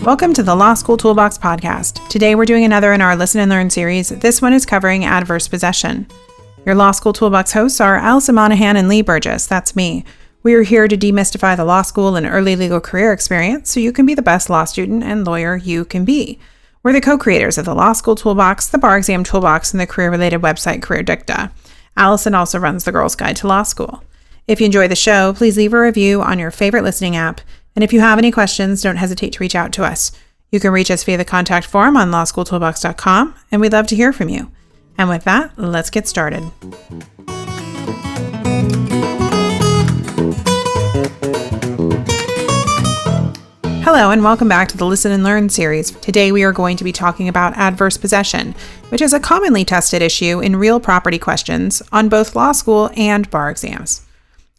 Welcome to the Law School Toolbox podcast. Today we're doing another in our Listen and Learn series. This one is covering adverse possession. Your Law School Toolbox hosts are Allison Monahan and Lee Burgess. That's me. We are here to demystify the law school and early legal career experience so you can be the best law student and lawyer you can be. We're the co-creators of the Law School Toolbox, the Bar Exam Toolbox, and the career-related website Career Dicta. Allison also runs the Girls Guide to Law School. If you enjoy the show, please leave a review on your favorite listening app. And if you have any questions, don't hesitate to reach out to us. You can reach us via the contact form on lawschooltoolbox.com, and we'd love to hear from you. And with that, let's get started. Hello, and welcome back to the Listen and Learn series. Today we are going to be talking about adverse possession, which is a commonly tested issue in real property questions on both law school and bar exams.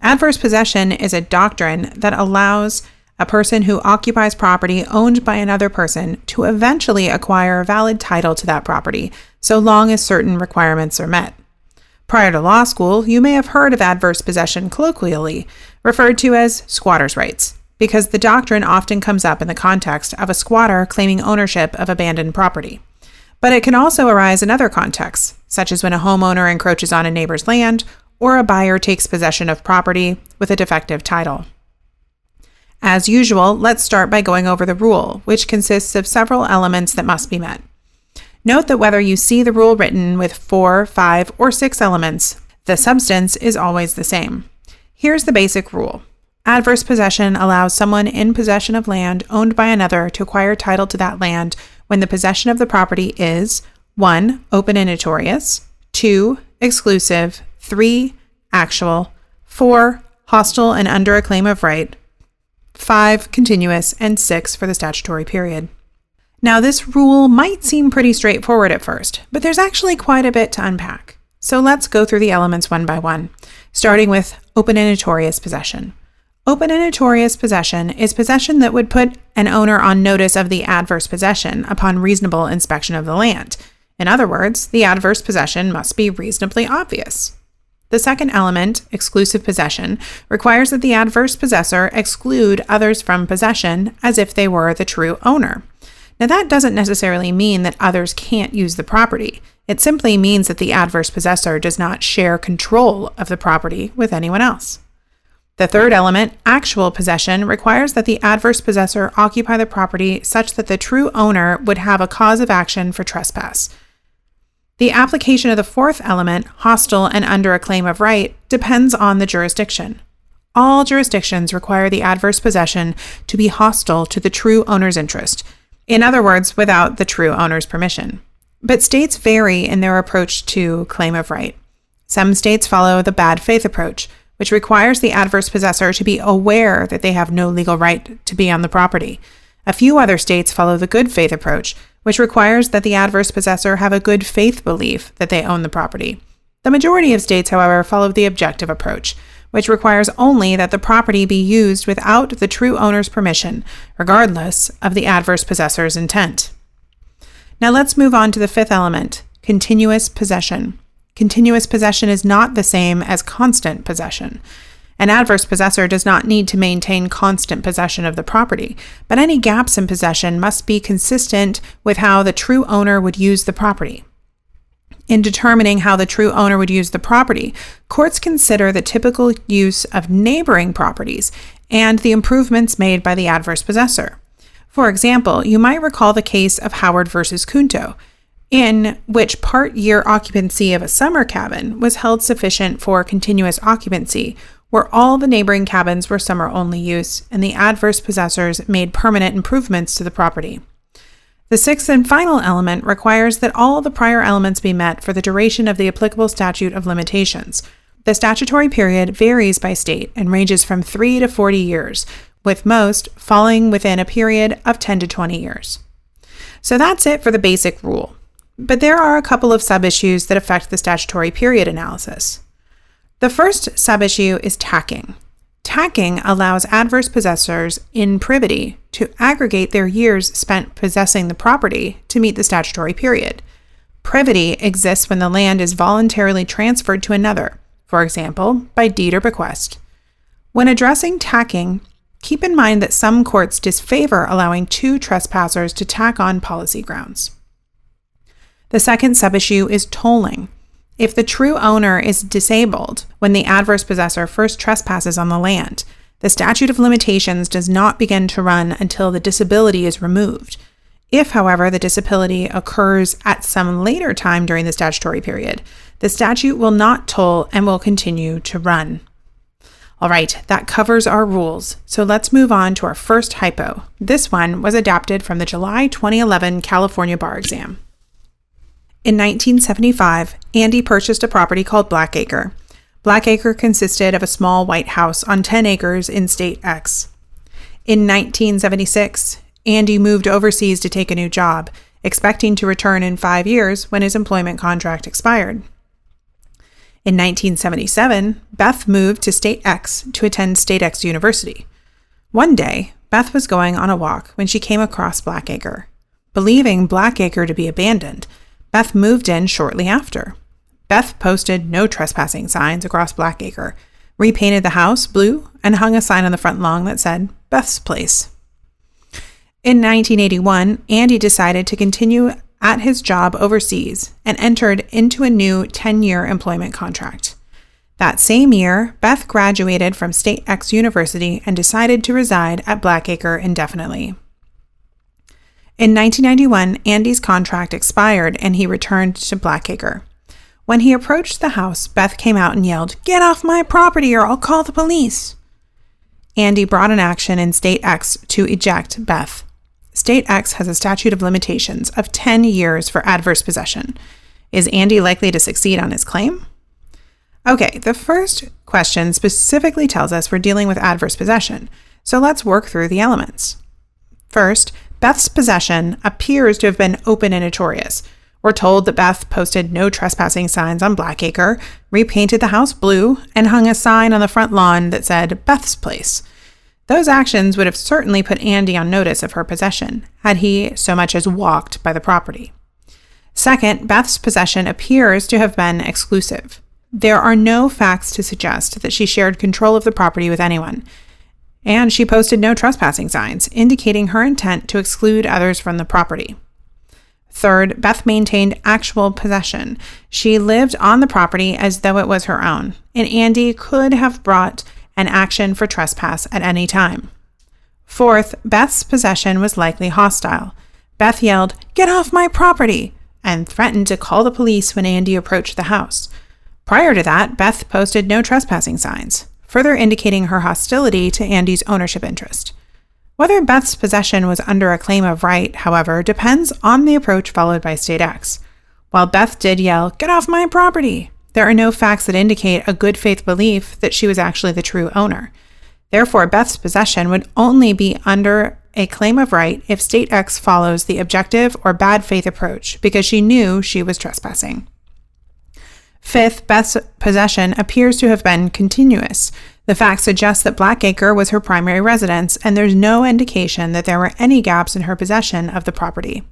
Adverse possession is a doctrine that allows a person who occupies property owned by another person to eventually acquire a valid title to that property, so long as certain requirements are met. Prior to law school, you may have heard of adverse possession colloquially, referred to as squatter's rights, because the doctrine often comes up in the context of a squatter claiming ownership of abandoned property. But it can also arise in other contexts, such as when a homeowner encroaches on a neighbor's land or a buyer takes possession of property with a defective title. As usual, let's start by going over the rule, which consists of several elements that must be met. Note that whether you see the rule written with 4, 5, or 6 elements, the substance is always the same. Here's the basic rule. Adverse possession allows someone in possession of land owned by another to acquire title to that land when the possession of the property is 1. Open and notorious, 2. Exclusive, 3. Actual, 4. Hostile and under a claim of right, 5. Continuous, and 6 for the statutory period. Now, this rule might seem pretty straightforward at first, but there's actually quite a bit to unpack. So let's go through the elements one by one, starting with open and notorious possession. Open and notorious possession is possession that would put an owner on notice of the adverse possession upon reasonable inspection of the land. In other words, the adverse possession must be reasonably obvious. The second element, exclusive possession, requires that the adverse possessor exclude others from possession as if they were the true owner. Now, that doesn't necessarily mean that others can't use the property. It simply means that the adverse possessor does not share control of the property with anyone else. The third element, actual possession, requires that the adverse possessor occupy the property such that the true owner would have a cause of action for trespass. The application of the fourth element, hostile and under a claim of right, depends on the jurisdiction. All jurisdictions require the adverse possession to be hostile to the true owner's interest, in other words, without the true owner's permission. But states vary in their approach to claim of right. Some states follow the bad faith approach, which requires the adverse possessor to be aware that they have no legal right to be on the property. A few other states follow the good faith approach, which requires that the adverse possessor have a good faith belief that they own the property. The majority of states, however, follow the objective approach, which requires only that the property be used without the true owner's permission, regardless of the adverse possessor's intent. Now let's move on to the fifth element, continuous possession. Continuous possession is not the same as constant possession. An adverse possessor does not need to maintain constant possession of the property, but any gaps in possession must be consistent with how the true owner would use the property. In determining how the true owner would use the property, courts consider the typical use of neighboring properties and the improvements made by the adverse possessor. For example, you might recall the case of Howard versus Kunto, in which part-year occupancy of a summer cabin was held sufficient for continuous occupancy, where all the neighboring cabins were summer-only use, and the adverse possessors made permanent improvements to the property. The sixth and final element requires that all the prior elements be met for the duration of the applicable statute of limitations. The statutory period varies by state and ranges from 3 to 40 years, with most falling within a period of 10 to 20 years. So that's it for the basic rule. But there are a couple of sub-issues that affect the statutory period analysis. The first sub-issue is tacking. Tacking allows adverse possessors in privity to aggregate their years spent possessing the property to meet the statutory period. Privity exists when the land is voluntarily transferred to another, for example, by deed or bequest. When addressing tacking, keep in mind that some courts disfavor allowing two trespassers to tack on policy grounds. The second sub-issue is tolling. If the true owner is disabled when the adverse possessor first trespasses on the land, the statute of limitations does not begin to run until the disability is removed. If, however, the disability occurs at some later time during the statutory period, the statute will not toll and will continue to run. All right, that covers our rules. So let's move on to our first hypo. This one was adapted from the July 2011 California bar exam. In 1975, Andy purchased a property called Blackacre. Blackacre consisted of a small white house on 10 acres in State X. In 1976, Andy moved overseas to take a new job, expecting to return in 5 years when his employment contract expired. In 1977, Beth moved to State X to attend State X University. One day, Beth was going on a walk when she came across Blackacre. Believing Blackacre to be abandoned, Beth moved in shortly after. Beth posted no trespassing signs across Blackacre, repainted the house blue, and hung a sign on the front lawn that said, Beth's Place. In 1981, Andy decided to continue at his job overseas and entered into a new 10-year employment contract. That same year, Beth graduated from State X University and decided to reside at Blackacre indefinitely. In 1991, Andy's contract expired and he returned to Blackacre. When he approached the house, Beth came out and yelled, "Get off my property or I'll call the police." Andy brought an action in State X to eject Beth. State X has a statute of limitations of 10 years for adverse possession. Is Andy likely to succeed on his claim? Okay, the first question specifically tells us we're dealing with adverse possession, so let's work through the elements. First, Beth's possession appears to have been open and notorious. We're told that Beth posted no trespassing signs on Blackacre, repainted the house blue, and hung a sign on the front lawn that said Beth's Place. Those actions would have certainly put Andy on notice of her possession, had he so much as walked by the property. Second, Beth's possession appears to have been exclusive. There are no facts to suggest that she shared control of the property with anyone, and she posted no trespassing signs, indicating her intent to exclude others from the property. Third, Beth maintained actual possession. She lived on the property as though it was her own, and Andy could have brought an action for trespass at any time. Fourth, Beth's possession was likely hostile. Beth yelled, "Get off my property!" and threatened to call the police when Andy approached the house. Prior to that, Beth posted no trespassing signs, further indicating her hostility to Andy's ownership interest. Whether Beth's possession was under a claim of right, however, depends on the approach followed by State X. While Beth did yell, "Get off my property!" there are no facts that indicate a good faith belief that she was actually the true owner. Therefore, Beth's possession would only be under a claim of right if State X follows the objective or bad faith approach because she knew she was trespassing. Fifth, Beth's possession appears to have been continuous. The facts suggest that Blackacre was her primary residence, and there's no indication that there were any gaps in her possession of the property.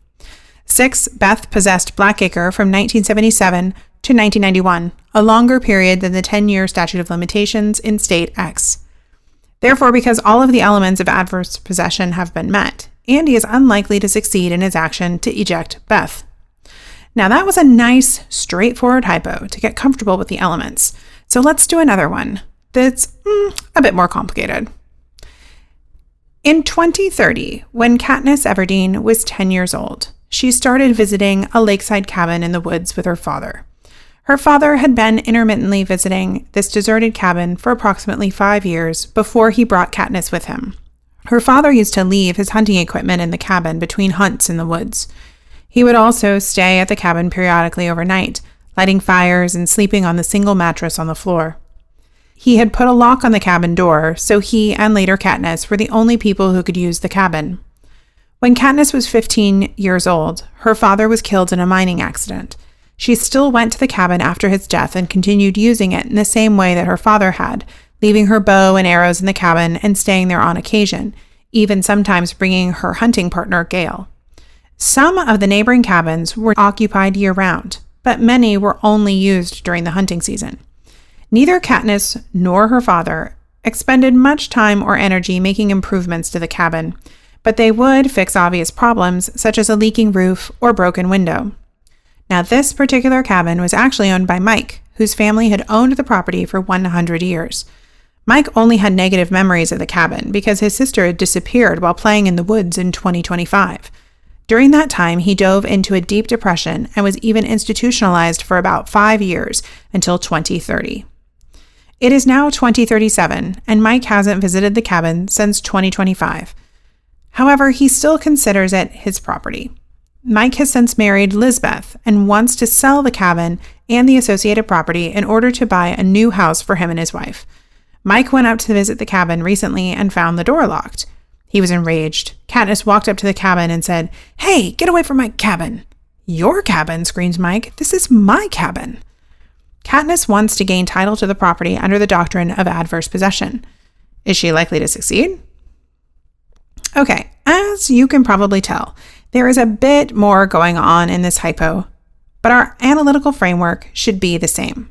6. Beth possessed Blackacre from 1977 to 1991, a longer period than the 10-year statute of limitations in State X. Therefore, because all of the elements of adverse possession have been met, Andy is unlikely to succeed in his action to eject Beth. Now, that was a nice, straightforward hypo to get comfortable with the elements. So let's do another one that's a bit more complicated. In 2030, when Katniss Everdeen was 10 years old, she started visiting a lakeside cabin in the woods with her father. Her father had been intermittently visiting this deserted cabin for approximately 5 years before he brought Katniss with him. Her father used to leave his hunting equipment in the cabin between hunts in the woods. He would also stay at the cabin periodically overnight, lighting fires and sleeping on the single mattress on the floor. He had put a lock on the cabin door, so he and later Katniss were the only people who could use the cabin. When Katniss was 15 years old, her father was killed in a mining accident. She still went to the cabin after his death and continued using it in the same way that her father had, leaving her bow and arrows in the cabin and staying there on occasion, even sometimes bringing her hunting partner, Gale. Some of the neighboring cabins were occupied year-round, but many were only used during the hunting season. Neither Katniss nor her father expended much time or energy making improvements to the cabin, but they would fix obvious problems such as a leaking roof or broken window. Now, this particular cabin was actually owned by Mike, whose family had owned the property for 100 years. Mike only had negative memories of the cabin because his sister had disappeared while playing in the woods in 2025. During that time, he dove into a deep depression and was even institutionalized for about 5 years until 2030. It is now 2037, and Mike hasn't visited the cabin since 2025. However, he still considers it his property. Mike has since married Lizbeth and wants to sell the cabin and the associated property in order to buy a new house for him and his wife. Mike went out to visit the cabin recently and found the door locked. He was enraged. Katniss walked up to the cabin and said, "Hey, get away from my cabin." "Your cabin," screams Mike. "This is my cabin." Katniss wants to gain title to the property under the doctrine of adverse possession. Is she likely to succeed? Okay, as you can probably tell, there is a bit more going on in this hypo, but our analytical framework should be the same.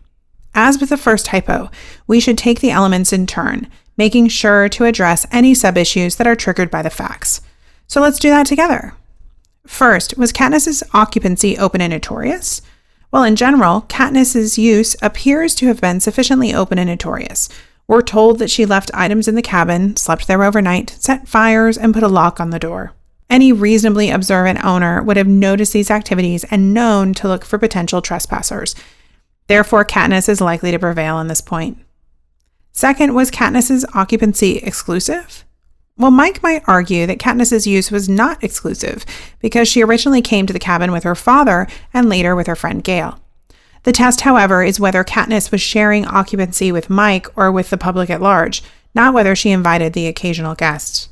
As with the first hypo, we should take the elements in turn, making sure to address any sub-issues that are triggered by the facts. So let's do that together. First, was Katniss's occupancy open and notorious? Well, in general, Katniss's use appears to have been sufficiently open and notorious. We're told that she left items in the cabin, slept there overnight, set fires, and put a lock on the door. Any reasonably observant owner would have noticed these activities and known to look for potential trespassers. Therefore, Katniss is likely to prevail on this point. Second, was Katniss's occupancy exclusive? Well, Mike might argue that Katniss's use was not exclusive because she originally came to the cabin with her father and later with her friend Gale. The test, however, is whether Katniss was sharing occupancy with Mike or with the public at large, not whether she invited the occasional guests.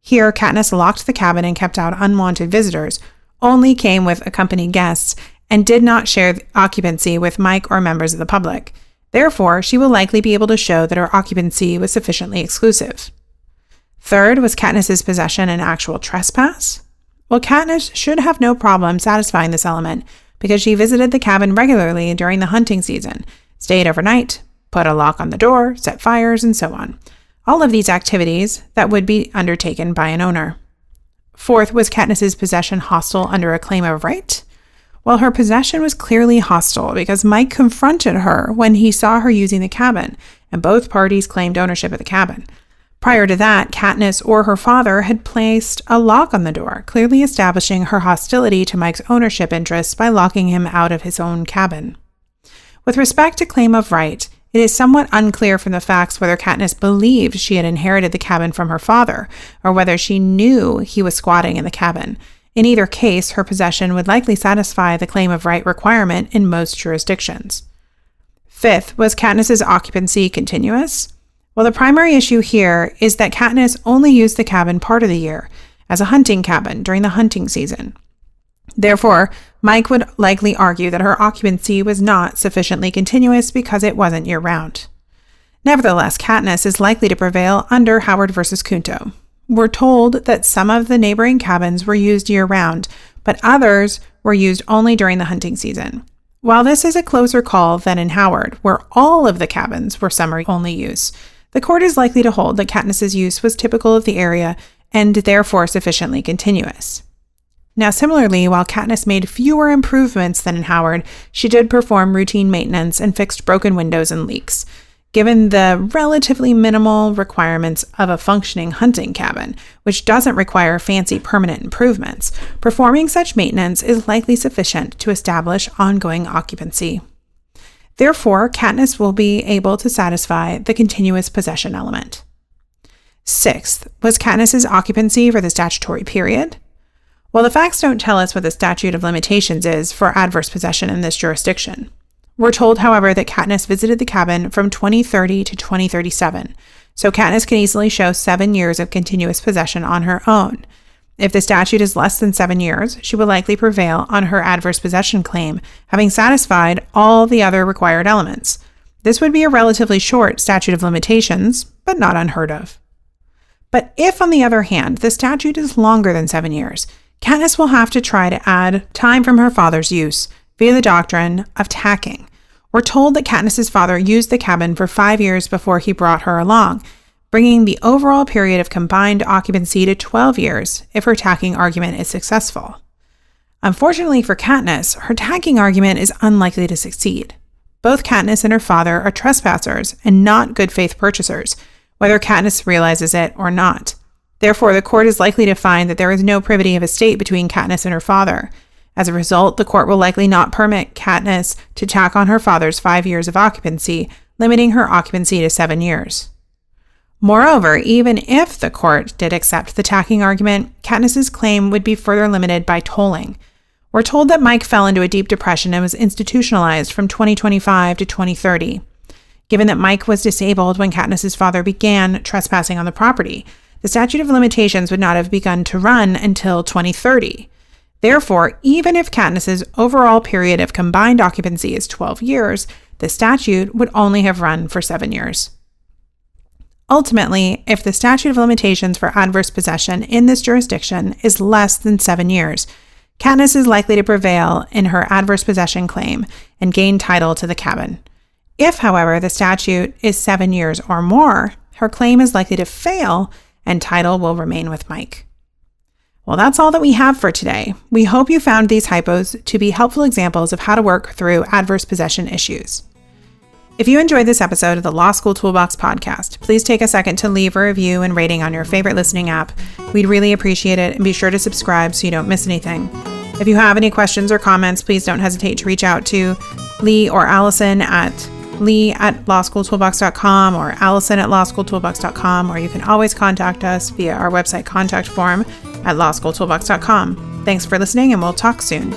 Here, Katniss locked the cabin and kept out unwanted visitors, only came with accompanied guests, and did not share occupancy with Mike or members of the public. Therefore, she will likely be able to show that her occupancy was sufficiently exclusive. Third, was Katniss's possession an actual trespass? Well, Katniss should have no problem satisfying this element because she visited the cabin regularly during the hunting season, stayed overnight, put a lock on the door, set fires, and so on. All of these activities that would be undertaken by an owner. Fourth, was Katniss's possession hostile under a claim of right? Well, her possession was clearly hostile because Mike confronted her when he saw her using the cabin, and both parties claimed ownership of the cabin. Prior to that, Katniss or her father had placed a lock on the door, clearly establishing her hostility to Mike's ownership interests by locking him out of his own cabin. With respect to claim of right, it is somewhat unclear from the facts whether Katniss believed she had inherited the cabin from her father, or whether she knew he was squatting in the cabin. In either case, her possession would likely satisfy the claim of right requirement in most jurisdictions. Fifth, was Katniss's occupancy continuous? Well, the primary issue here is that Katniss only used the cabin part of the year, as a hunting cabin during the hunting season. Therefore, Mike would likely argue that her occupancy was not sufficiently continuous because it wasn't year-round. Nevertheless, Katniss is likely to prevail under Howard v. Kunto. We're told that some of the neighboring cabins were used year-round, but others were used only during the hunting season. While this is a closer call than in Howard, where all of the cabins were summer-only use, the court is likely to hold that Katniss's use was typical of the area and therefore sufficiently continuous. Now, similarly, while Katniss made fewer improvements than in Howard, she did perform routine maintenance and fixed broken windows and leaks. Given the relatively minimal requirements of a functioning hunting cabin, which doesn't require fancy permanent improvements, performing such maintenance is likely sufficient to establish ongoing occupancy. Therefore, Katniss will be able to satisfy the continuous possession element. Sixth, was Katniss's occupancy for the statutory period? Well, the facts don't tell us what the statute of limitations is for adverse possession in this jurisdiction. We're told, however, that Katniss visited the cabin from 2030 to 2037, so Katniss can easily show 7 years of continuous possession on her own. If the statute is less than 7 years, she will likely prevail on her adverse possession claim, having satisfied all the other required elements. This would be a relatively short statute of limitations, but not unheard of. But if, on the other hand, the statute is longer than 7 years, Katniss will have to try to add time from her father's use via the doctrine of tacking, We're told that Katniss's father used the cabin for 5 years before he brought her along, bringing the overall period of combined occupancy to 12 years if her tacking argument is successful. Unfortunately for Katniss, her tacking argument is unlikely to succeed. Both Katniss and her father are trespassers and not good faith purchasers, whether Katniss realizes it or not. Therefore, the court is likely to find that there is no privity of estate between Katniss and her father. As a result, the court will likely not permit Katniss to tack on her father's 5 years of occupancy, limiting her occupancy to 7 years. Moreover, even if the court did accept the tacking argument, Katniss's claim would be further limited by tolling. We're told that Mike fell into a deep depression and was institutionalized from 2025 to 2030. Given that Mike was disabled when Katniss's father began trespassing on the property, the statute of limitations would not have begun to run until 2030. Therefore, even if Katniss's overall period of combined occupancy is 12 years, the statute would only have run for 7 years. Ultimately, if the statute of limitations for adverse possession in this jurisdiction is less than 7 years, Katniss is likely to prevail in her adverse possession claim and gain title to the cabin. If, however, the statute is 7 years or more, her claim is likely to fail and title will remain with Mike. Well, that's all that we have for today. We hope you found these hypos to be helpful examples of how to work through adverse possession issues. If you enjoyed this episode of the Law School Toolbox podcast, please take a second to leave a review and rating on your favorite listening app. We'd really appreciate it, and be sure to subscribe so you don't miss anything. If you have any questions or comments, please don't hesitate to reach out to Lee or Allison at lee@lawschooltoolbox.com or allison@lawschooltoolbox.com, or you can always contact us via our website contact form at lawschooltoolbox.com. Thanks for listening, and we'll talk soon.